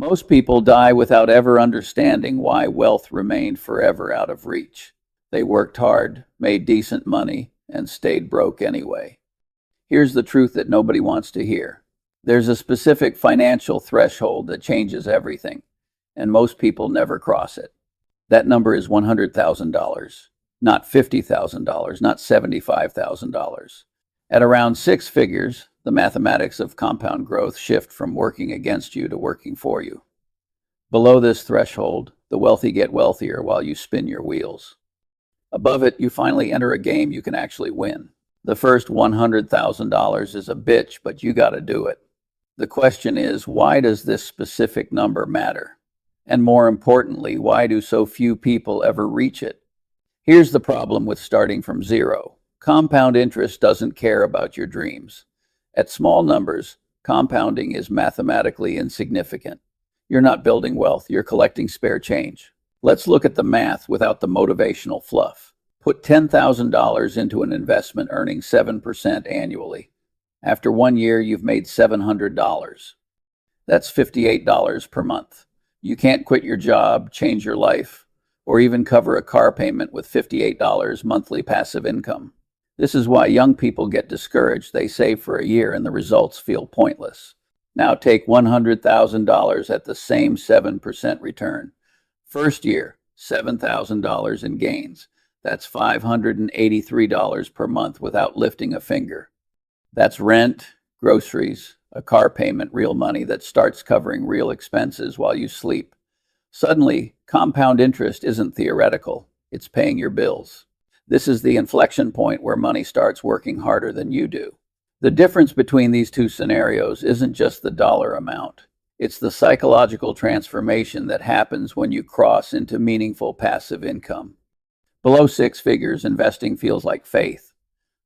Most people die without ever understanding why wealth remained forever out of reach. They worked hard, made decent money, and stayed broke anyway. Here's the truth that nobody wants to hear. There's a specific financial threshold that changes everything, and most people never cross it. That number is $100,000, not $50,000, not $75,000. At around six figures, the mathematics of compound growth shift from working against you to working for you. Below this threshold, the wealthy get wealthier while you spin your wheels. Above it, you finally enter a game you can actually win. The first $100,000 is a bitch, but you gotta do it. The question is, why does this specific number matter? And more importantly, why do so few people ever reach it? Here's the problem with starting from zero. Compound interest doesn't care about your dreams. At small numbers, compounding is mathematically insignificant. You're not building wealth, you're collecting spare change. Let's look at the math without the motivational fluff. Put $10,000 into an investment earning 7% annually. After 1 year, you've made $700. That's $58 per month. You can't quit your job, change your life, or even cover a car payment with $58 monthly passive income. This is why young people get discouraged. They save for a year and the results feel pointless. Now take $100,000 at the same 7% return. First year, $7,000 in gains. That's $583 per month without lifting a finger. That's rent, groceries, a car payment, real money that starts covering real expenses while you sleep. Suddenly, compound interest isn't theoretical. It's paying your bills. This is the inflection point where money starts working harder than you do. The difference between these two scenarios isn't just the dollar amount. It's the psychological transformation that happens when you cross into meaningful passive income. Below six figures, investing feels like faith.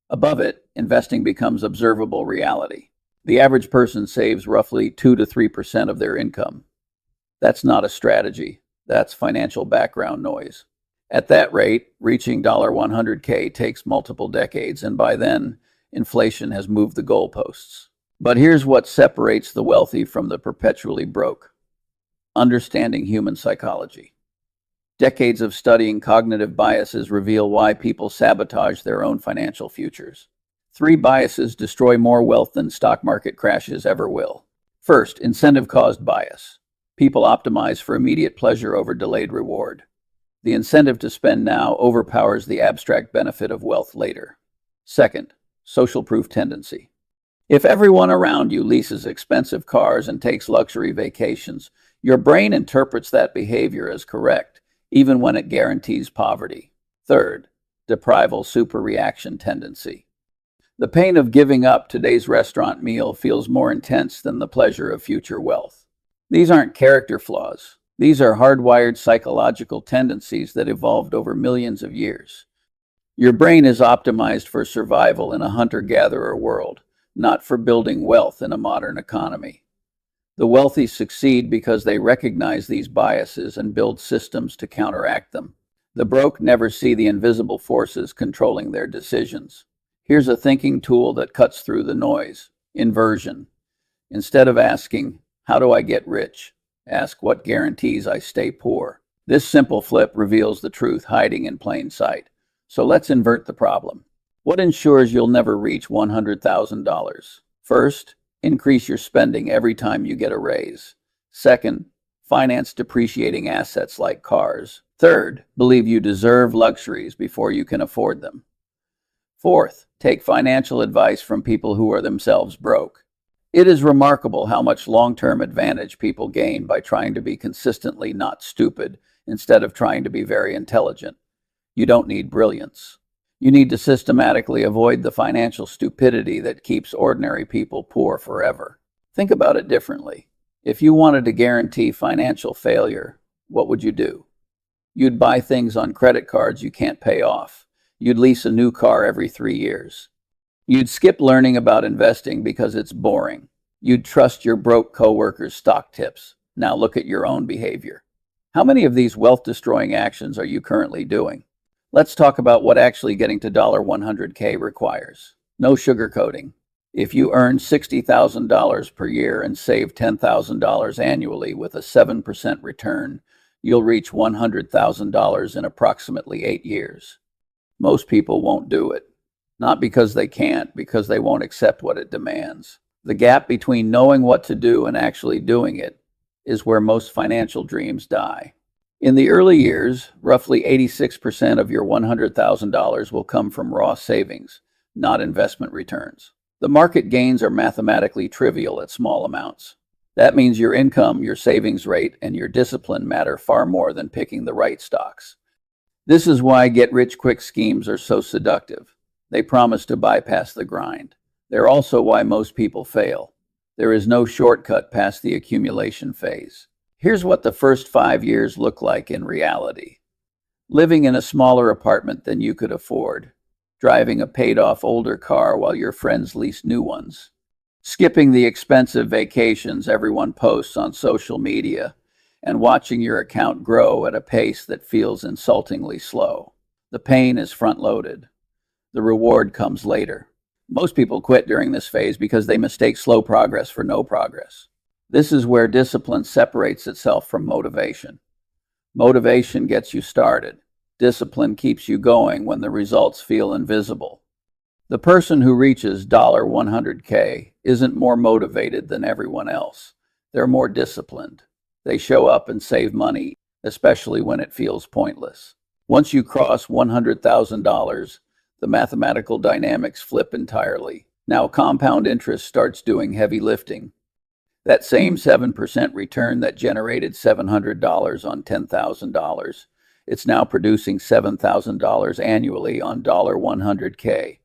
Above it, investing becomes observable reality. The average person saves roughly 2 to 3% of their income. That's not a strategy. That's financial background noise. At that rate, reaching $100K takes multiple decades, and by then, inflation has moved the goalposts. But here's what separates the wealthy from the perpetually broke: understanding human psychology. Decades of studying cognitive biases reveal why people sabotage their own financial futures. 3 biases destroy more wealth than stock market crashes ever will. First, incentive-caused bias. People optimize for immediate pleasure over delayed reward. The incentive to spend now overpowers the abstract benefit of wealth later. Second, social proof tendency. If everyone around you leases expensive cars and takes luxury vacations, your brain interprets that behavior as correct, even when it guarantees poverty. Third, deprival superreaction tendency. The pain of giving up today's restaurant meal feels more intense than the pleasure of future wealth. These aren't character flaws. These are hardwired psychological tendencies that evolved over millions of years. Your brain is optimized for survival in a hunter-gatherer world, not for building wealth in a modern economy. The wealthy succeed because they recognize these biases and build systems to counteract them. The broke never see the invisible forces controlling their decisions. Here's a thinking tool that cuts through the noise: inversion. Instead of asking, "How do I get rich?" ask, "What guarantees I stay poor?" This simple flip reveals the truth hiding in plain sight. So let's invert the problem. What ensures you'll never reach $100,000? First, increase your spending every time you get a raise. Second, finance depreciating assets like cars. Third, believe you deserve luxuries before you can afford them. Fourth, take financial advice from people who are themselves broke. It is remarkable how much long-term advantage people gain by trying to be consistently not stupid instead of trying to be very intelligent. You don't need brilliance. You need to systematically avoid the financial stupidity that keeps ordinary people poor forever. Think about it differently. If you wanted to guarantee financial failure, what would you do? You'd buy things on credit cards you can't pay off. You'd lease a new car every 3 years. You'd skip learning about investing because it's boring. You'd trust your broke coworkers' stock tips. Now look at your own behavior. How many of these wealth-destroying actions are you currently doing? Let's talk about what actually getting to $100K requires. No sugarcoating. If you earn $60,000 per year and save $10,000 annually with a 7% return, you'll reach $100,000 in approximately 8 years. Most people won't do it. Not because they can't, because they won't accept what it demands. The gap between knowing what to do and actually doing it is where most financial dreams die. In the early years, roughly 86% of your $100,000 will come from raw savings, not investment returns. The market gains are mathematically trivial at small amounts. That means your income, your savings rate, and your discipline matter far more than picking the right stocks. This is why get-rich-quick schemes are so seductive. They promise to bypass the grind. They're also why most people fail. There is no shortcut past the accumulation phase. Here's what the first 5 years look like in reality. Living in a smaller apartment than you could afford. Driving a paid-off older car while your friends lease new ones. Skipping the expensive vacations everyone posts on social media, and watching your account grow at a pace that feels insultingly slow. The pain is front-loaded. The reward comes later. Most people quit during this phase because they mistake slow progress for no progress. This is where discipline separates itself from motivation. Motivation gets you started. Discipline keeps you going when the results feel invisible. The person who reaches $100K isn't more motivated than everyone else. They're more disciplined. They show up and save money, especially when it feels pointless. Once you cross $100,000, the mathematical dynamics flip entirely. Now compound interest starts doing heavy lifting. That same 7% return that generated $700 on $10,000, it's now producing $7,000 annually on $100K.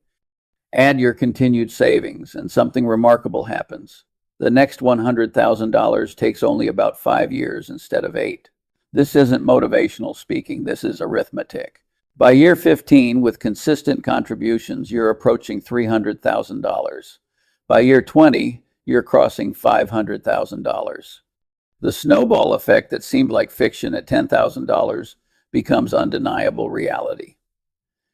Add your continued savings, and something remarkable happens. The next $100,000 takes only about 5 years instead of 8. This isn't motivational speaking, this is arithmetic. By year 15, with consistent contributions, you're approaching $300,000. By year 20, you're crossing $500,000. The snowball effect that seemed like fiction at $10,000 becomes undeniable reality.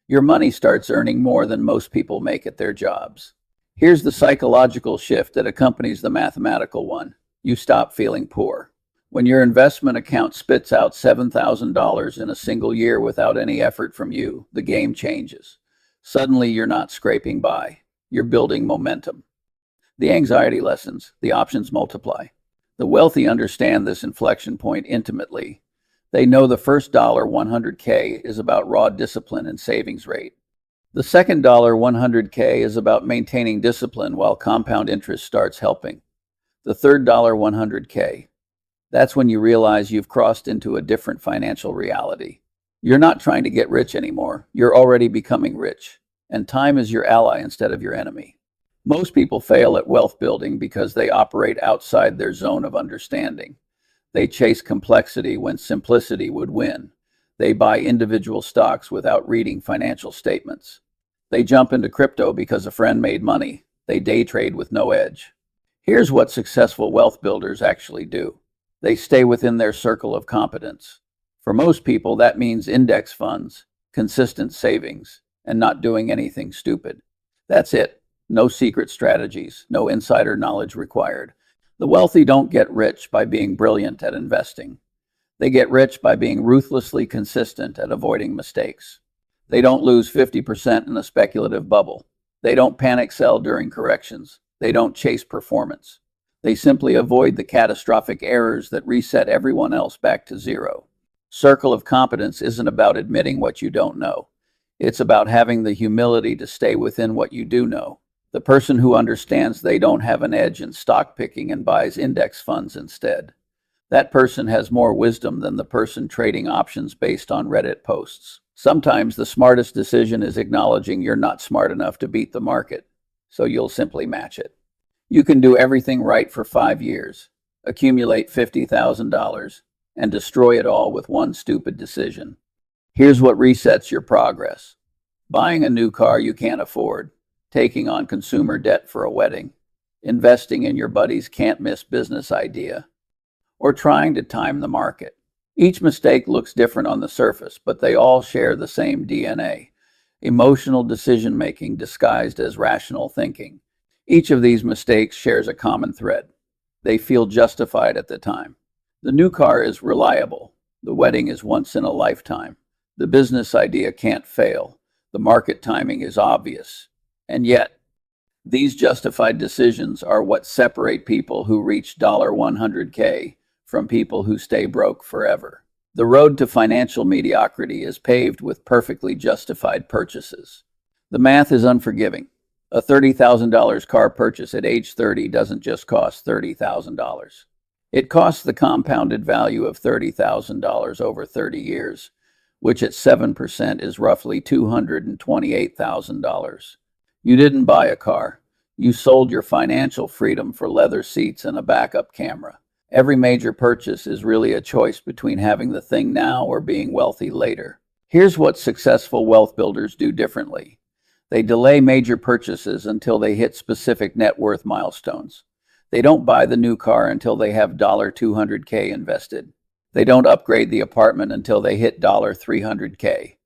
Your money starts earning more than most people make at their jobs. Here's the psychological shift that accompanies the mathematical one. You stop feeling poor. When your investment account spits out $7,000 in a single year without any effort from you, the game changes. Suddenly, you're not scraping by. You're building momentum. The anxiety lessens. The options multiply. The wealthy understand this inflection point intimately. They know the first $100K is about raw discipline and savings rate. The second $100K is about maintaining discipline while compound interest starts helping. The third $100K, that's when you realize you've crossed into a different financial reality. You're not trying to get rich anymore. You're already becoming rich. And time is your ally instead of your enemy. Most people fail at wealth building because they operate outside their zone of understanding. They chase complexity when simplicity would win. They buy individual stocks without reading financial statements. They jump into crypto because a friend made money. They day trade with no edge. Here's what successful wealth builders actually do. They stay within their circle of competence. For most people, that means index funds, consistent savings, and not doing anything stupid. That's it. No secret strategies, no insider knowledge required. The wealthy don't get rich by being brilliant at investing. They get rich by being ruthlessly consistent at avoiding mistakes. They don't lose 50% in a speculative bubble. They don't panic sell during corrections. They don't chase performance. They simply avoid the catastrophic errors that reset everyone else back to zero. Circle of competence isn't about admitting what you don't know. It's about having the humility to stay within what you do know. The person who understands they don't have an edge in stock picking and buys index funds instead. That person has more wisdom than the person trading options based on Reddit posts. Sometimes the smartest decision is acknowledging you're not smart enough to beat the market, so you'll simply match it. You can do everything right for 5 years, accumulate $50,000, and destroy it all with one stupid decision. Here's what resets your progress. Buying a new car you can't afford, taking on consumer debt for a wedding, investing in your buddy's can't-miss business idea, or trying to time the market. Each mistake looks different on the surface, but they all share the same DNA. Emotional decision-making disguised as rational thinking. Each of these mistakes shares a common thread. They feel justified at the time. The new car is reliable. The wedding is once in a lifetime. The business idea can't fail. The market timing is obvious. And yet, these justified decisions are what separate people who reach $100K from people who stay broke forever. The road to financial mediocrity is paved with perfectly justified purchases. The math is unforgiving. A $30,000 car purchase at age 30 doesn't just cost $30,000. It costs the compounded value of $30,000 over 30 years, which at 7% is roughly $228,000. You didn't buy a car. You sold your financial freedom for leather seats and a backup camera. Every major purchase is really a choice between having the thing now or being wealthy later. Here's what successful wealth builders do differently. They delay major purchases until they hit specific net worth milestones. They don't buy the new car until they have $200K invested. They don't upgrade the apartment until they hit $300K.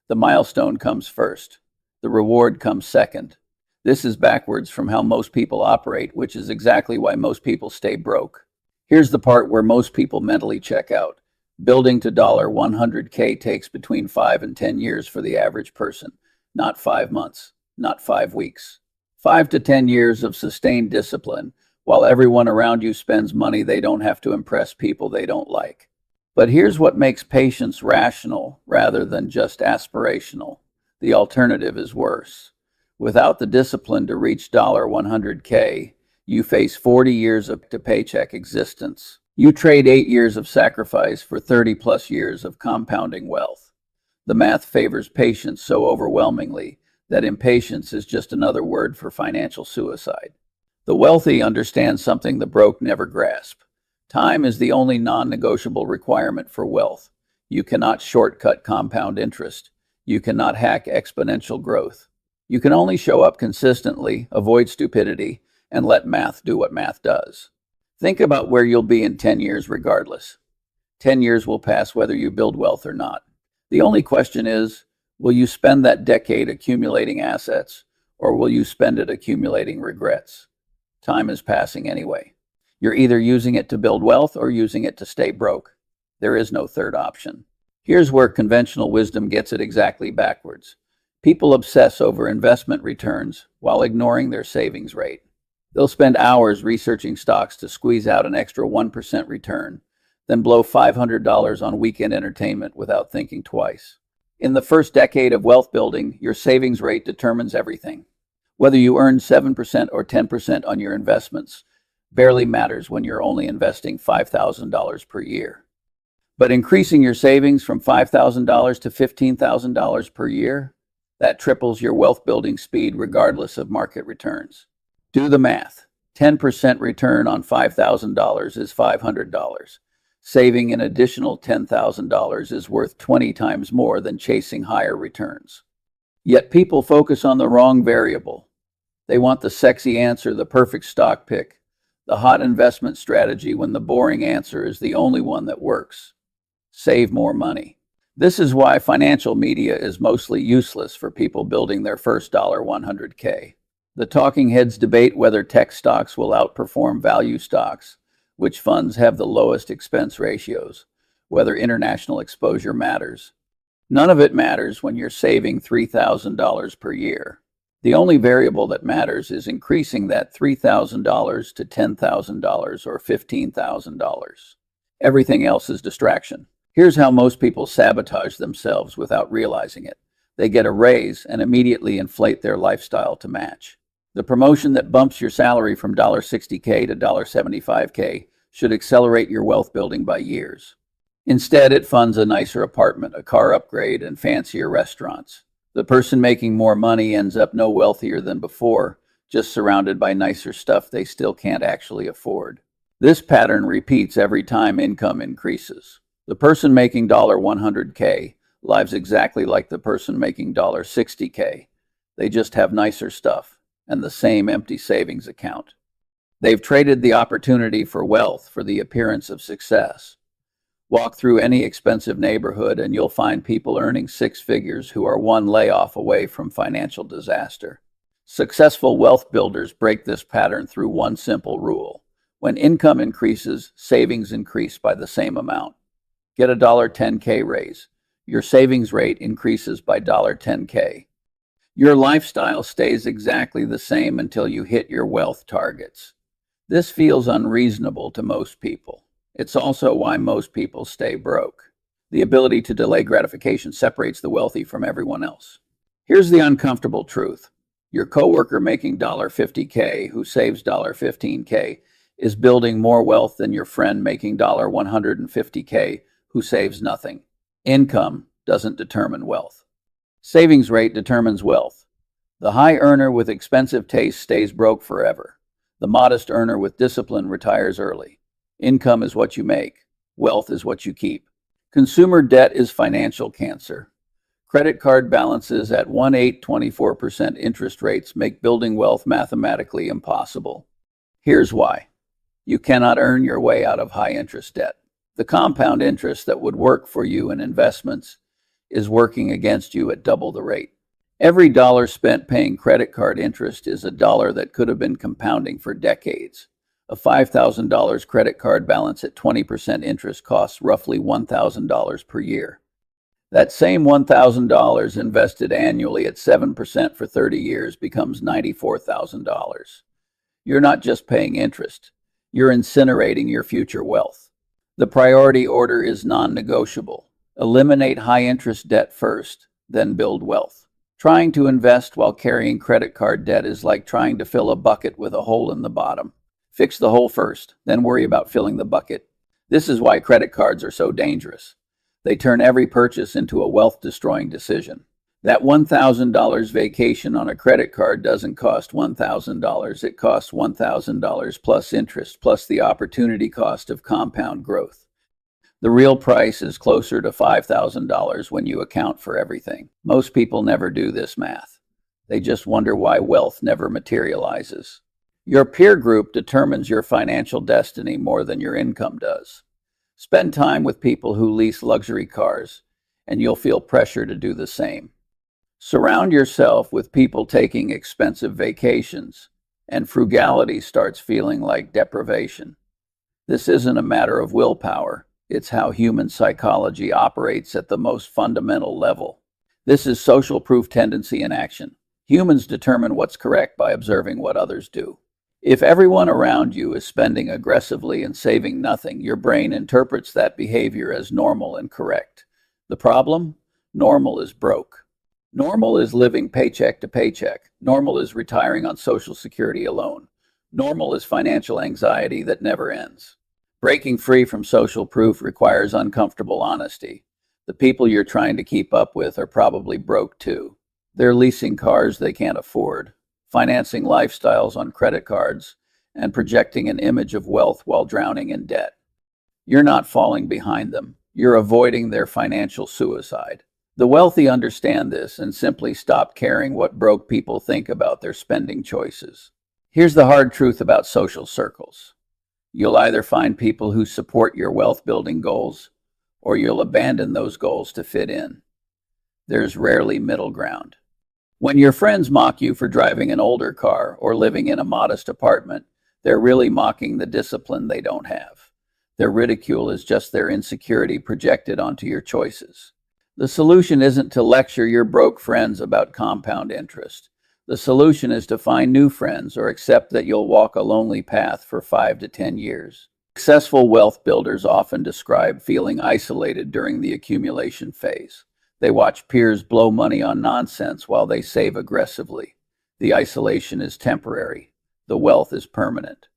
The milestone comes first. The reward comes second. This is backwards from how most people operate, which is exactly why most people stay broke. Here's the part where most people mentally check out. Building to $100K takes between 5 and 10 years for the average person. Not 5 months, not 5 weeks. 5 to 10 years of sustained discipline, while everyone around you spends money they don't have to impress people they don't like. But here's what makes patience rational rather than just aspirational. The alternative is worse. Without the discipline to reach $100K, you face 40 years of paycheck existence. You trade 8 years of sacrifice for 30 plus years of compounding wealth. The math favors patience so overwhelmingly that impatience is just another word for financial suicide. The wealthy understand something the broke never grasp. Time is the only non-negotiable requirement for wealth. You cannot shortcut compound interest. You cannot hack exponential growth. You can only show up consistently, avoid stupidity, and let math do what math does. Think about where you'll be in 10 years regardless. 10 years will pass whether you build wealth or not. The only question is, will you spend that decade accumulating assets, or will you spend it accumulating regrets? Time is passing anyway. You're either using it to build wealth or using it to stay broke. There is no third option. Here's where conventional wisdom gets it exactly backwards. People obsess over investment returns while ignoring their savings rate. They'll spend hours researching stocks to squeeze out an extra 1% return, then blow $500 on weekend entertainment without thinking twice. In the first decade of wealth building, your savings rate determines everything. Whether you earn 7% or 10% on your investments barely matters when you're only investing $5,000 per year. But increasing your savings from $5,000 to $15,000 per year, that triples your wealth building speed regardless of market returns. Do the math. 10% return on $5,000 is $500. Saving an additional $10,000 is worth 20 times more than chasing higher returns. Yet people focus on the wrong variable. They want the sexy answer, the perfect stock pick, the hot investment strategy when the boring answer is the only one that works. Save more money. This is why financial media is mostly useless for people building their first $100K. The talking heads debate whether tech stocks will outperform value stocks, which funds have the lowest expense ratios, whether international exposure matters. None of it matters when you're saving $3,000 per year. The only variable that matters is increasing that $3,000 to $10,000 or $15,000. Everything else is distraction. Here's how most people sabotage themselves without realizing it. They get a raise and immediately inflate their lifestyle to match. The promotion that bumps your salary from $60K to $75K should accelerate your wealth building by years. Instead, it funds a nicer apartment, a car upgrade, and fancier restaurants. The person making more money ends up no wealthier than before, just surrounded by nicer stuff they still can't actually afford. This pattern repeats every time income increases. The person making $100K lives exactly like the person making $60K. They just have nicer stuff and the same empty savings account. They've traded the opportunity for wealth for the appearance of success. Walk through any expensive neighborhood and you'll find people earning six figures who are one layoff away from financial disaster. Successful wealth builders break this pattern through one simple rule. When income increases, savings increase by the same amount. Get a $10K raise. Your savings rate increases by $10K. Your lifestyle stays exactly the same until you hit your wealth targets. This feels unreasonable to most people. It's also why most people stay broke. The ability to delay gratification separates the wealthy from everyone else. Here's the uncomfortable truth. Your coworker making $50K who saves $15K is building more wealth than your friend making $150K who saves nothing. Income doesn't determine wealth. Savings rate determines wealth. The high earner with expensive taste stays broke forever. The modest earner with discipline retires early. Income is what you make. Wealth is what you keep. Consumer debt is financial cancer. Credit card balances at 1.824% interest rates make building wealth mathematically impossible. Here's why. You cannot earn your way out of high-interest debt. The compound interest that would work for you in investments is working against you at double the rate. Every dollar spent paying credit card interest is a dollar that could have been compounding for decades. A $5,000 credit card balance at 20% interest costs roughly $1,000 per year. That same $1,000 invested annually at 7% for 30 years becomes $94,000. You're not just paying interest. You're incinerating your future wealth. The priority order is non-negotiable. Eliminate high-interest debt first, then build wealth. Trying to invest while carrying credit card debt is like trying to fill a bucket with a hole in the bottom. Fix the hole first, then worry about filling the bucket. This is why credit cards are so dangerous. They turn every purchase into a wealth-destroying decision. That $1,000 vacation on a credit card doesn't cost $1,000. It costs $1,000 plus interest, plus the opportunity cost of compound growth. The real price is closer to $5,000 when you account for everything. Most people never do this math. They just wonder why wealth never materializes. Your peer group determines your financial destiny more than your income does. Spend time with people who lease luxury cars, and you'll feel pressure to do the same. Surround yourself with people taking expensive vacations, and frugality starts feeling like deprivation. This isn't a matter of willpower. It's how human psychology operates at the most fundamental level. This is social proof tendency in action. Humans determine what's correct by observing what others do. If everyone around you is spending aggressively and saving nothing, your brain interprets that behavior as normal and correct. The problem? Normal is broke. Normal is living paycheck to paycheck. Normal is retiring on Social Security alone. Normal is financial anxiety that never ends. Breaking free from social proof requires uncomfortable honesty. The people you're trying to keep up with are probably broke too. They're leasing cars they can't afford, financing lifestyles on credit cards, and projecting an image of wealth while drowning in debt. You're not falling behind them. You're avoiding their financial suicide. The wealthy understand this and simply stop caring what broke people think about their spending choices. Here's the hard truth about social circles. You'll either find people who support your wealth-building goals, or you'll abandon those goals to fit in. There's rarely middle ground. When your friends mock you for driving an older car or living in a modest apartment, they're really mocking the discipline they don't have. Their ridicule is just their insecurity projected onto your choices. The solution isn't to lecture your broke friends about compound interest. The solution is to find new friends or accept that you'll walk a lonely path for 5 to 10 years. Successful wealth builders often describe feeling isolated during the accumulation phase. They watch peers blow money on nonsense while they save aggressively. The isolation is temporary. The wealth is permanent.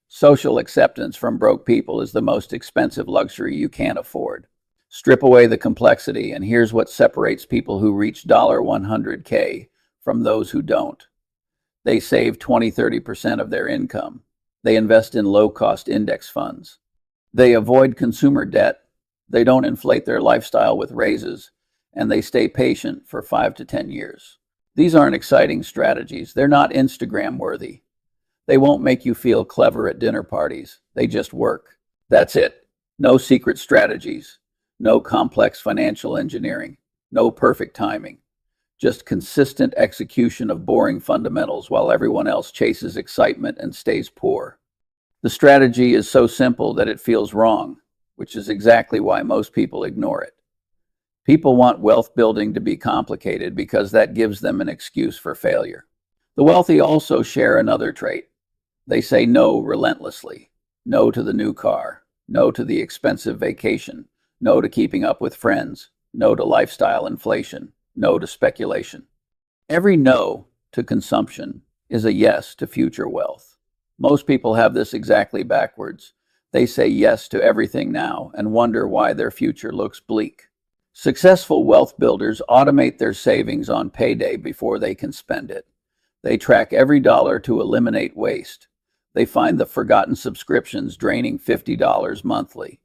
Social acceptance from broke people is the most expensive luxury you can't afford. Strip away the complexity, and here's what separates people who reach $100K from those who don't. They save 20–30% of their income. They invest in low-cost index funds. They avoid consumer debt. They don't inflate their lifestyle with raises. And they stay patient for 5 to 10 years. These aren't exciting strategies. They're not Instagram worthy. They won't make you feel clever at dinner parties. They just work. That's it. No secret strategies. No complex financial engineering. No perfect timing. just consistent execution of boring fundamentals while everyone else chases excitement and stays poor. The strategy is so simple that it feels wrong, which is exactly why most people ignore it. People want wealth building to be complicated because that gives them an excuse for failure. The wealthy also share another trait. They say no relentlessly. No to the new car. No to the expensive vacation. No to keeping up with friends. No to lifestyle inflation. No to speculation. Every no to consumption is a yes to future wealth. Most people have this exactly backwards. They say yes to everything now and wonder why their future looks bleak. Successful wealth builders automate their savings on payday before they can spend it. They track every dollar to eliminate waste. They find the forgotten subscriptions draining $50 monthly.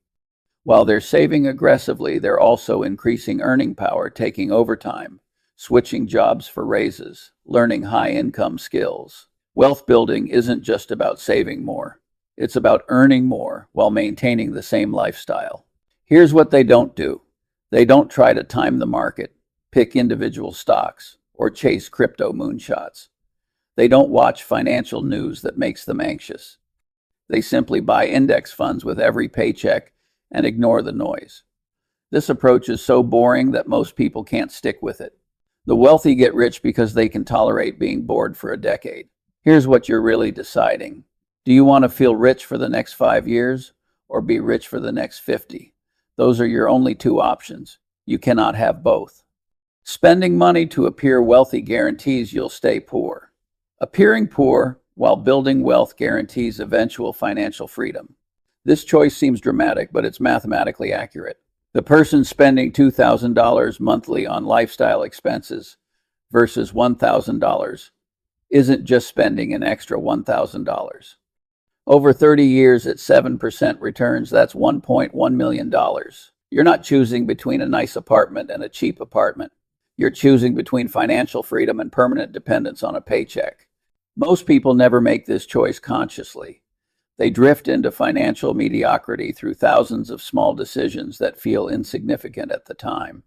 While they're saving aggressively, they're also increasing earning power, taking overtime, switching jobs for raises, learning high-income skills. Wealth building isn't just about saving more. It's about earning more while maintaining the same lifestyle. Here's what they don't do. They don't try to time the market, pick individual stocks, or chase crypto moonshots. They don't watch financial news that makes them anxious. They simply buy index funds with every paycheck and ignore the noise. This approach is so boring that most people can't stick with it. The wealthy get rich because they can tolerate being bored for a decade. Here's what you're really deciding. Do you want to feel rich for the next 5 years or be rich for the next 50? Those are your only two options. You cannot have both. Spending money to appear wealthy guarantees you'll stay poor. Appearing poor while building wealth guarantees eventual financial freedom. This choice seems dramatic, but it's mathematically accurate. The person spending $2,000 monthly on lifestyle expenses versus $1,000 isn't just spending an extra $1,000. Over 30 years at 7% returns, that's $1.1 million. You're not choosing between a nice apartment and a cheap apartment. You're choosing between financial freedom and permanent dependence on a paycheck. Most people never make this choice consciously. They drift into financial mediocrity through thousands of small decisions that feel insignificant at the time.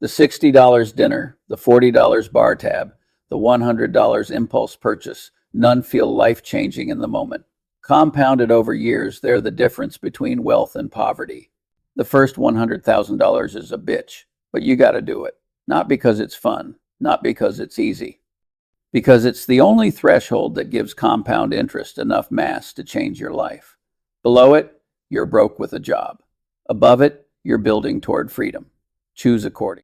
The $60 dinner, the $40 bar tab, the $100 impulse purchase, none feel life-changing in the moment. Compounded over years, they're the difference between wealth and poverty. The first $100,000 is a bitch, but you gotta do it. Not because it's fun, not because it's easy. Because it's the only threshold that gives compound interest enough mass to change your life. Below it, you're broke with a job. Above it, you're building toward freedom. Choose accordingly.